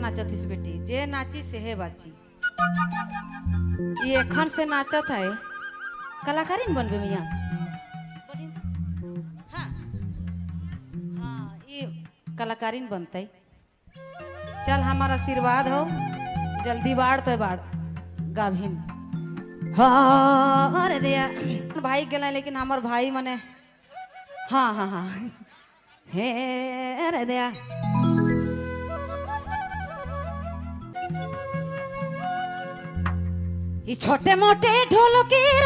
नाचतिस बेटी, जे नाची से है बाची। ये एखन से नाचत है, कलाकारिन बनबे मियाँ। हाँ हाँ, ये कलाकारिन बनते। चल हमारा आशीर्वाद हो, जल्दी बाढ़ तो बाढ़ गाभिन। हाँ अरे दिया भाई गए, लेकिन हमार भाई मने हाँ हाँ हाँ हे अरे दिया ये छोटे मोटे ढोलकीर,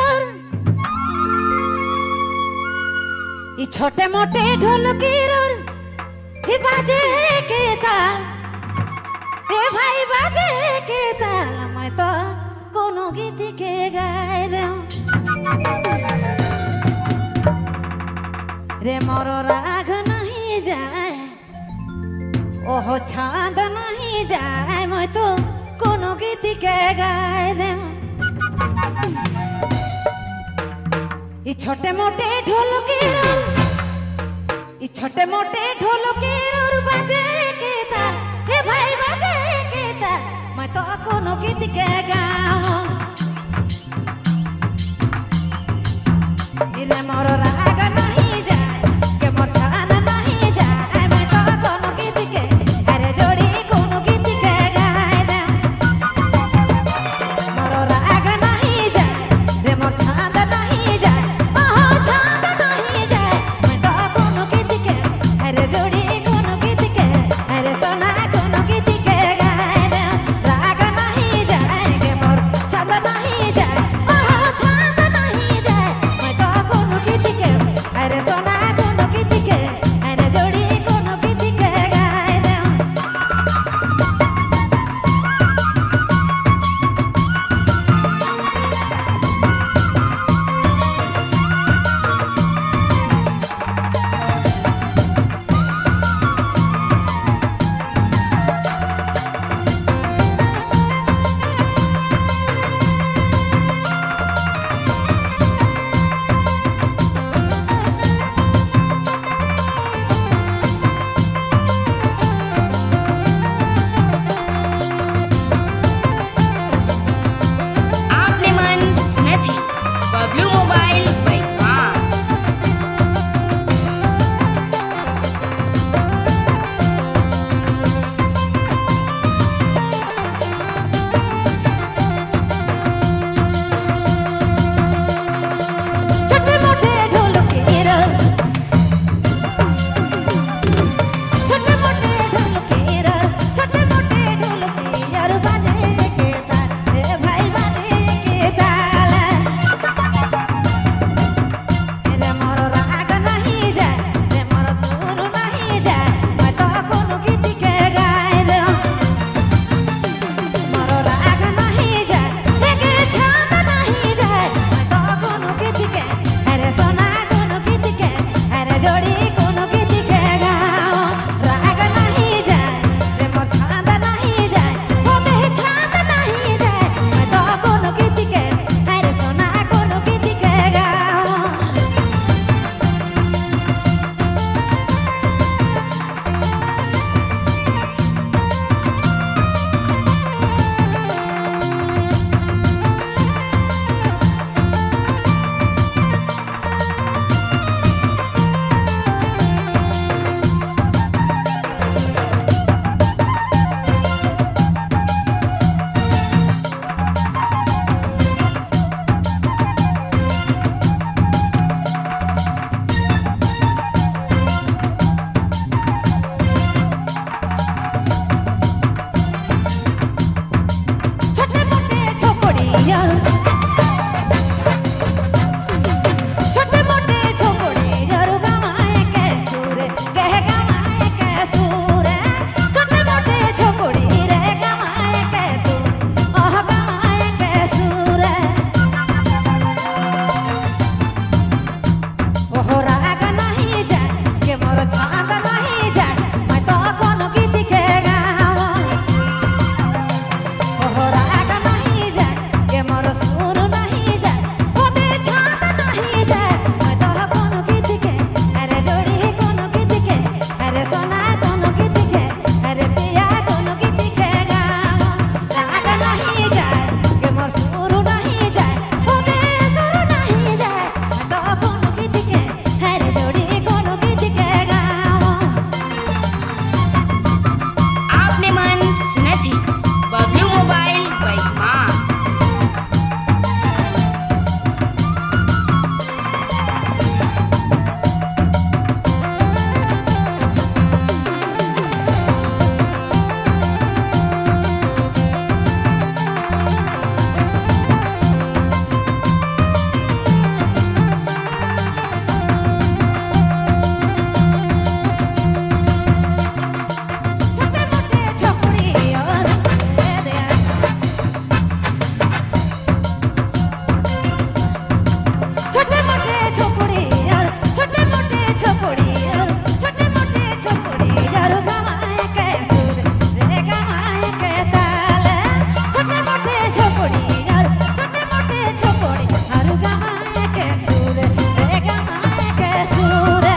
ये छोटे मोटे ढोलकीर ये बाजे के ताल, ए भाई बाजे के ताल। मैं तो कोनो गीत के गाए दूं रे मोरो राग नहीं जाए, ओहो छांद नहीं जाए। मैं तो कोनो गीत के गाए दूं। ये छोटे मोटे ढोलकीर, ये छोटे मोटे ढोलकीर बजे के ताल, ए भाई बजे के ताल। मैं तो कोनो गीत के गाऊं रे मोरो राग नहीं जाए, के मोर छान नहीं जाए। मैं तो कोनो गीत के अरे जोड़ी कोनो गीत के गाए दे। मोरो राग नहीं जाए रे मोर छान नहीं जाए, ओहो छान नहीं जाए। मैं तो कोनो गीत के अरे जोड़ी कोनो गीत के अरे सोना कोनो गीत के गाए दे। राग नहीं जाए के मोर छान नहीं जाए, ओहो छान नहीं जाए। मैं तो कोनो गीत के अरे सोना कोनो गीत के अरे जोड़ी कोनो गीत के गाए दे। आपने मन નથી બબલુ મોબાઈલ બાઈકમાં छोटे मोटे ढोलकीर, छोटे मोटे ढोलकीर, छोटे मोटे ढोलकीर बाजे के ताल, ए भाई बाजे के ताल। रे मोरो राग नहीं जाए, रे मोरो दूर नहीं जाए। मैं तो कोनो गीत के गाए दूं। मोरो राग नहीं जाए, लेके छांद नहीं जाए। मैं तो कोनो गीत के अरे सोना कोनो गीत के अरे जोड़ी कोनो गीत के गाऊं। राग नहीं जाए रे मोर छांद नहीं जाए, ओके छांद नहीं जाए। मैं तो कोनो गीत के अरे सोना कोनो गीत के गाऊं। छोटे मोटे झोपड़िया, छोटे मोटे झोपड़िया गवाए के सूरे, कह गवाए के सूरे। छोटे मोटे झोपड़ी रे गवाए के तू, ओह गवाए के सूरे। ओहो राग नहीं जाए के मोर छांद नहीं जाए। मैं तो कोनो गीत के गाऊं। ओहो राग नहीं जाए के मोर हर गमाए के सुर रे गमाए के ताल छोटे मोटे झोपड़ी और छोटे मोटे झोपड़ी हर गमाए के सुर रे गमाए के सुर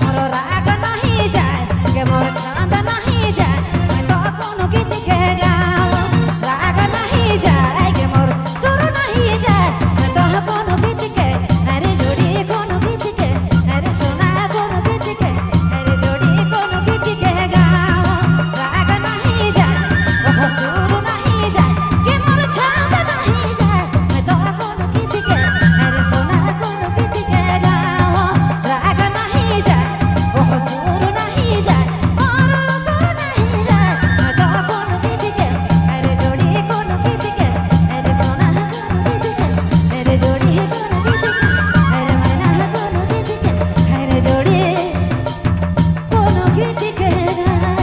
मोर राग नहीं जाए के मोर चांद नहीं जाए मैं तो कोनो गीत के गाओ राग नहीं जाए के मोर सुर नहीं जाए मैं तो कोनो गीत के अरे जोड़ी कोनो गीत के अरे सोना कोनो गीत के अरे जोड़ी कोनो गीत के गाओ राग नहीं जाए वो सुर नहीं जाए के मोर चांद नहीं जाए मैं तो कोनो गीत के अरे सोना कोनो गीत के गाओ राग नहीं जाए वो सुर नहीं जाए और सुर नहीं जाए मैं तो कोनो गीत के अरे जोड़ी कोनो गीत के अरे सोना कोनो गीत के अरे जोड़ी कोनो गीत के अरे मैना कोनो गीत के अरे जोड़ी कोनो गीत के गाना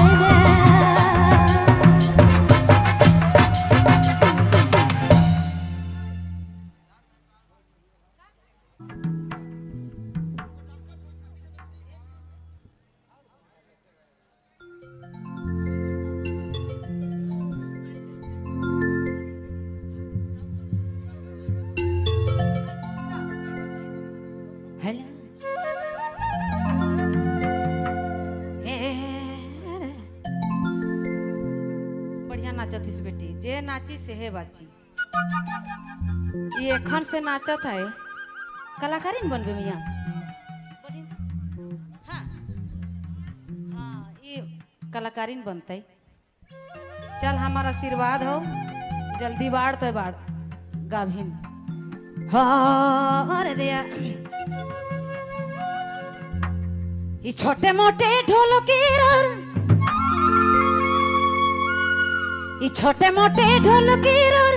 हेलो बढ़िया नाचतिस बेटी जे नाची से है बाची ये एखन से नाचत है कलाकारिन बनबे मियाँ हाँ हाँ ये कलाकारिन बनते चल हमारा आशीर्वाद हो जल्दी बाढ़ तो बाढ़ गाभिन हाँ अरे दिया ये छोटे मोटे ढोलकी रोर ये छोटे मोटे ढोलकी रोर